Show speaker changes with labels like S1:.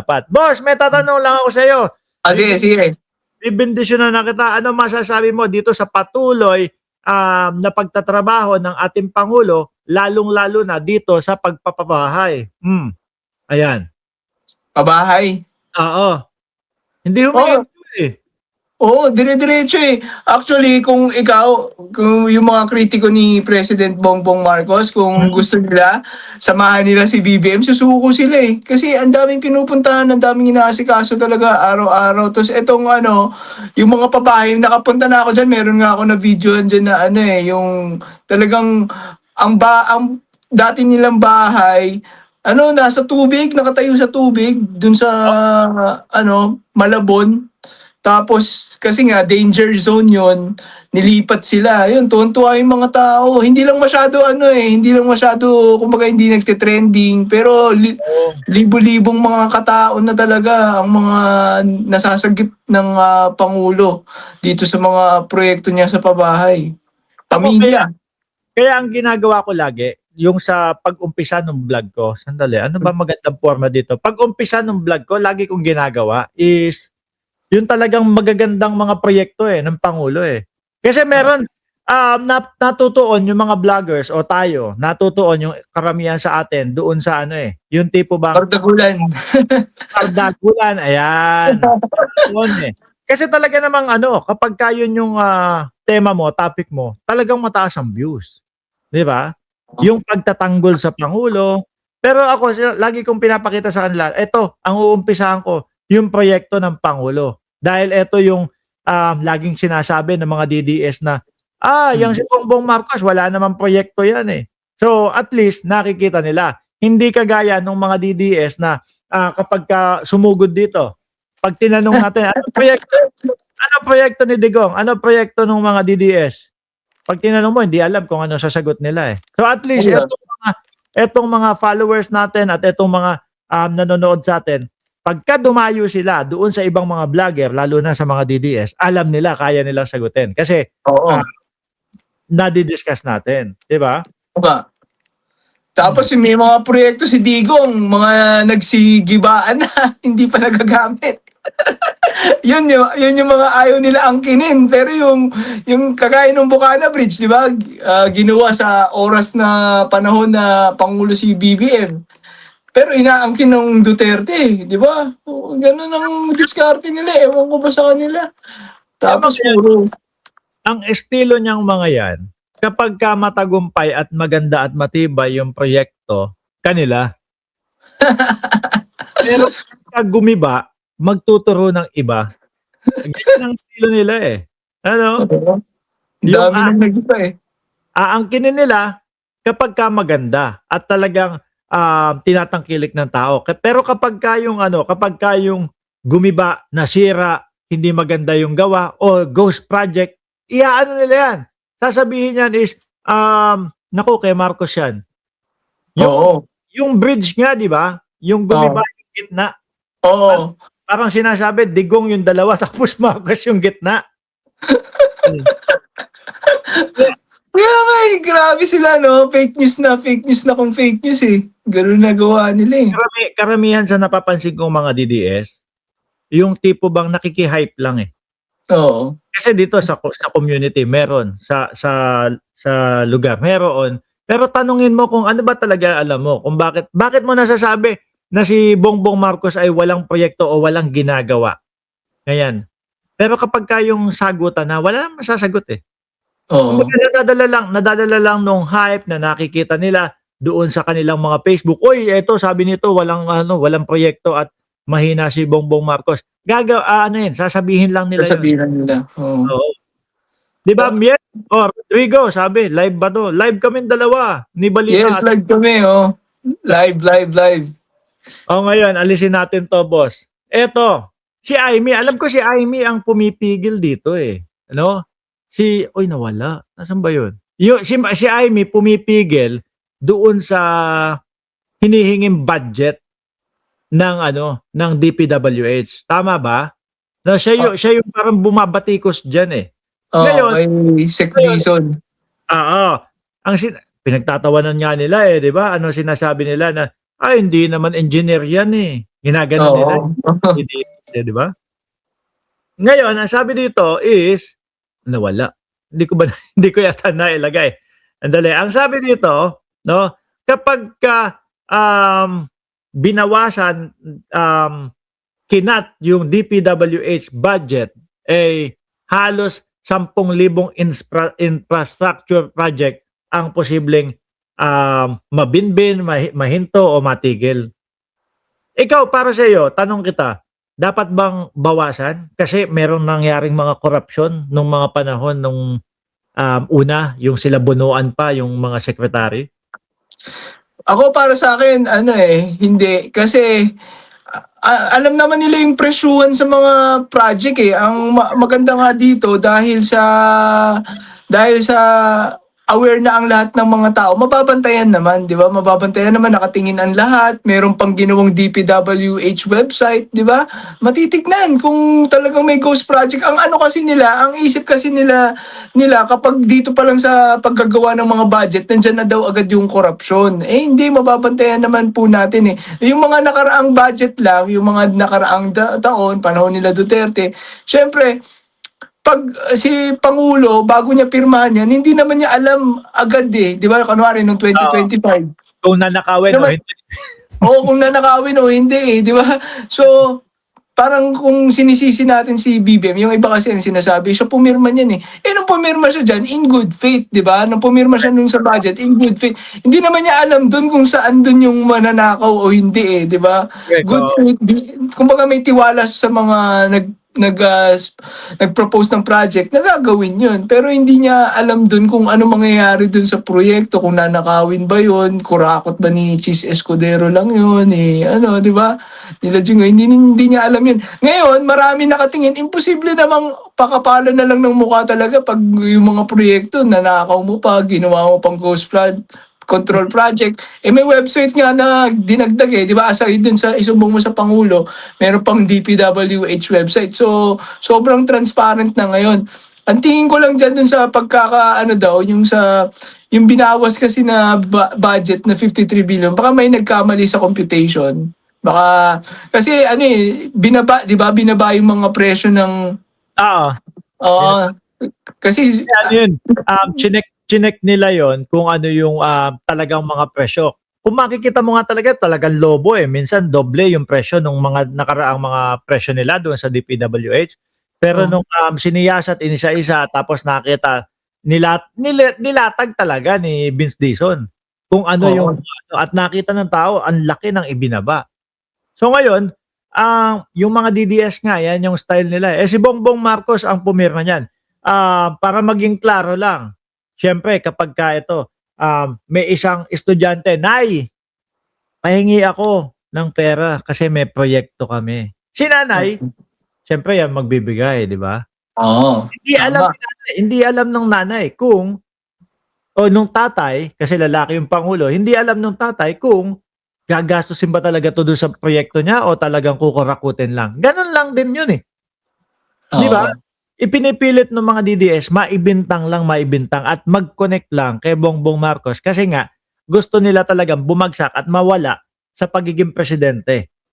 S1: dapat. Boss, may tatanong lang ako sa iyo.
S2: Sige, sige.
S1: Bibindisyonan na kita. Ano masasabi mo dito sa patuloy na pagtatrabaho ng ating Pangulo, lalong-lalo na dito sa pagpapabahay? Ayan.
S2: Pabahay.
S1: Oo. Hindi humingi eh.
S2: Oo, dire-diretso eh. Actually, kung yung mga kritiko ni President Bongbong Marcos, kung gusto nila, samahan nila si BBM, susuko sila eh. Kasi ang daming pinupuntahan, ang daming inaasikaso talaga araw-araw. Tapos etong yung mga pabahay, nakapunta na ako dyan, meron nga ako na video dyan na yung talagang ang dati nilang bahay, nasa tubig, nakatayo sa tubig, dun sa, Malabon. Tapos, kasi nga, danger zone yon, nilipat sila. Yun, tuwan-tuwa yung mga tao. Hindi lang masyado, kumbaga hindi nagte-trending. Pero, libo-libong mga katao na talaga ang mga nasasagip ng Pangulo dito sa mga proyekto niya sa pabahay. Pamilya.
S1: Kaya ang ginagawa ko lagi, yung sa pag-umpisa ng vlog ko, sandali, ano ba magandang forma dito? Pag-umpisa ng vlog ko, lagi kong ginagawa is yung talagang magagandang mga proyekto ng Pangulo eh. Kasi meron, natutuon yung mga vloggers o tayo, natutuon yung karamihan sa atin doon sa yung tipo bang
S2: Bardagulan.
S1: Bardagulan, ayan. Kasi talaga namang kapag yun yung tema mo, topic mo, talagang mataas ang views. 'Di ba? Yung pagtatanggol sa Pangulo. Pero ako, lagi kong pinapakita sa kanila, ito, ang uumpisahan ko, yung proyekto ng Pangulo. Dahil ito yung laging sinasabi ng mga DDS na, yung si Bongbong Marcos, wala namang proyekto yan eh. So, at least, nakikita nila. Hindi kagaya ng mga DDS na kapag sumugod dito, pag tinanong natin, ano proyekto ni Digong? Ano proyekto ng mga DDS? Pag tinanong mo, hindi alam kung ano sasagot nila eh. So, at least, etong mga followers natin at etong mga nanonood sa atin, pagka dumayo sila doon sa ibang mga vlogger, lalo na sa mga DDS, alam nila, kaya nilang sagutin. Kasi, nadidiscuss natin. Diba?
S2: Tapos may mga proyekto si Digong, mga nagsigibaan na, hindi pa nagagamit. yun yung mga ayaw nila angkinin. Pero yung kagaya ng Bukana Bridge, di ba? Ginawa sa oras na panahon na Pangulo si BBM. Pero inaangkin ng Duterte, di ba? Ganun ang diskarte nila. Ewan ko ba sa kanila. Tapos puro.
S1: Ang estilo niyang mga yan, kapag matagumpay at maganda at matibay yung proyekto, kanila. Pero pag gumiba, magtuturo ng iba. Ganyan ang estilo nila eh.
S2: Dami nang nag-iba eh.
S1: Aangkinin nila kapag maganda at talagang tinatangkilik ng tao. Pero kapag yung gumiba, nasira, hindi maganda yung gawa o ghost project, iaano nila yan. Sasabihin yan is naku, kay Marcos yan. Yung bridge nga, di ba? Yung gumiba yung gitna.
S2: Oo.
S1: Parang sinasabi, Digong yung dalawa tapos Marcos yung gitna.
S2: Kaya grabe sila, no? Fake news na kung fake news eh. Ganun na gawa nila eh.
S1: Karamihan sa napapansin kong mga DDS, yung tipo bang nakikihype lang eh.
S2: Oo.
S1: Kasi dito sa community, meron. Sa lugar, meron. Pero tanungin mo kung ano ba talaga alam mo. Kung bakit mo nasasabi na si Bongbong Marcos ay walang proyekto o walang ginagawa. Ngayon. Pero kapag yung sagutan na, wala namang masasagot eh.
S2: Oo.
S1: Nadadala lang nung hype na nakikita nila doon sa kanilang mga Facebook. Uy, eto sabi nito walang proyekto at mahina si Bongbong Marcos. Sasabihin lang nila. Oo. 'Di ba, Mier o Rodrigo, sabi, live ba to? Live kami dalawa ni Balita.
S2: Yes, live kami, Live.
S1: Ngayon, alisin natin to, boss. Eto, si Amy, alam ko si Amy ang pumipigil dito eh. Nawala. Nasaan ba yun? Si Amy pumipigil doon sa hinihinging budget ng DPWH. Tama ba? Siya yung parang bumabatikos diyan eh.
S2: Ngayon, may Secdison.
S1: Pinagtatawanan nga nila eh, 'di ba? Sinasabi nila na Ay, hindi naman engineer yan eh. Ginaganon nila.
S2: Oo.
S1: Hindi, di ba? Ngayon, ang sabi dito is, nawala. Hindi ko ba, hindi ko yata nailagay. Andali. Ang sabi dito, no, kapag ka, binawasan, kinat yung DPWH budget, halos 10,000 infrastructure project ang posibleng mabinbin, mahinto o matigil. Ikaw, para sa iyo, tanong kita, dapat bang bawasan? Kasi meron nangyaring mga korupsyon nung mga panahon nung una, yung sila bunuan pa, yung mga sekretary.
S2: Ako para sa akin, hindi. Kasi alam naman nila yung presyuhan sa mga project eh. Ang maganda nga dito dahil sa aware na ang lahat ng mga tao, mababantayan naman, di ba? Mababantayan naman, nakatingin ang lahat, meron pang ginawang DPWH website, di ba? Matitignan kung talagang may ghost project. Ang ano kasi nila, ang isip kasi nila kapag dito pa lang sa paggagawa ng mga budget, nandyan na daw agad yung korupsyon. Hindi, mababantayan naman po natin eh. Yung mga nakaraang budget lang, yung mga nakaraang taon, panahon nila Duterte, syempre, pag si Pangulo, bago niya pirmahan yan, hindi naman niya alam agad eh. Di ba? Kunwari, noong 2025.
S1: Kung nanakawin o
S2: Naman,
S1: hindi.
S2: Oo, kung nanakawin o hindi eh. Di ba? So, parang kung sinisisi natin si BBM, yung iba kasi ang sinasabi, siya pumirma niyan eh. Nung pumirma siya dyan, in good faith, di ba? Nung pumirma siya nung sa budget, in good faith. Hindi naman niya alam dun kung saan dun yung mananakaw o hindi eh, di ba? Good faith, kumbaga may tiwala sa mga nag-propose ng project, nagagawin yun. Pero hindi niya alam dun kung ano mangyayari dun sa proyekto, kung nanakawin ba yun, kurakot ba ni Cheese Escudero lang yun, di ba? Hindi niya alam yun. Ngayon, marami nakatingin, imposible namang pakapalan na lang ng mukha talaga pag yung mga proyekto, nanakaw mo pa, ginawa mo pang ghost flood control project. May website nga na dinagdag di ba? Aside dun sa isumbong mo sa Pangulo, meron pang DPWH website. So, sobrang transparent na ngayon. Ang tingin ko lang dyan dun sa yung binawas kasi na budget na 53 billion, baka may nagkamali sa computation. Baka, kasi binaba, di ba? Binaba yung mga presyo ng... Oo. Kasi...
S1: Ano yun? Chinek nila yon kung ano yung talagang mga presyo. Kung makikita mo nga talagang lobo eh. Minsan doble yung presyo ng mga nakaraang mga presyo nila doon sa DPWH. Pero nung siniyasat inisa-isa tapos nakita nilatag talaga ni Vince Dizon kung ano yung at nakita ng tao ang laki ng ibinaba. So ngayon, yung mga DDS nga yan yung style nila. Si Bongbong Marcos ang pumirma niyan. Para maging klaro lang. Siyempre, kapag ka ito, may isang estudyante, Nay, pahingi ako ng pera kasi may proyekto kami. Si nanay, siyempre yan magbibigay, di ba?
S2: Oo.
S1: Hindi alam ng nanay kung, o nung tatay, kasi lalaki yung Pangulo, hindi alam ng tatay kung gagastusin ba talaga to doon sa proyekto niya o talagang kukurakutin lang. Ganun lang din yun eh. Di ba? Ipinipilit ng mga DDS, maibintang at mag-connect lang kay Bongbong Marcos kasi nga gusto nila talagang bumagsak at mawala sa pagiging presidente.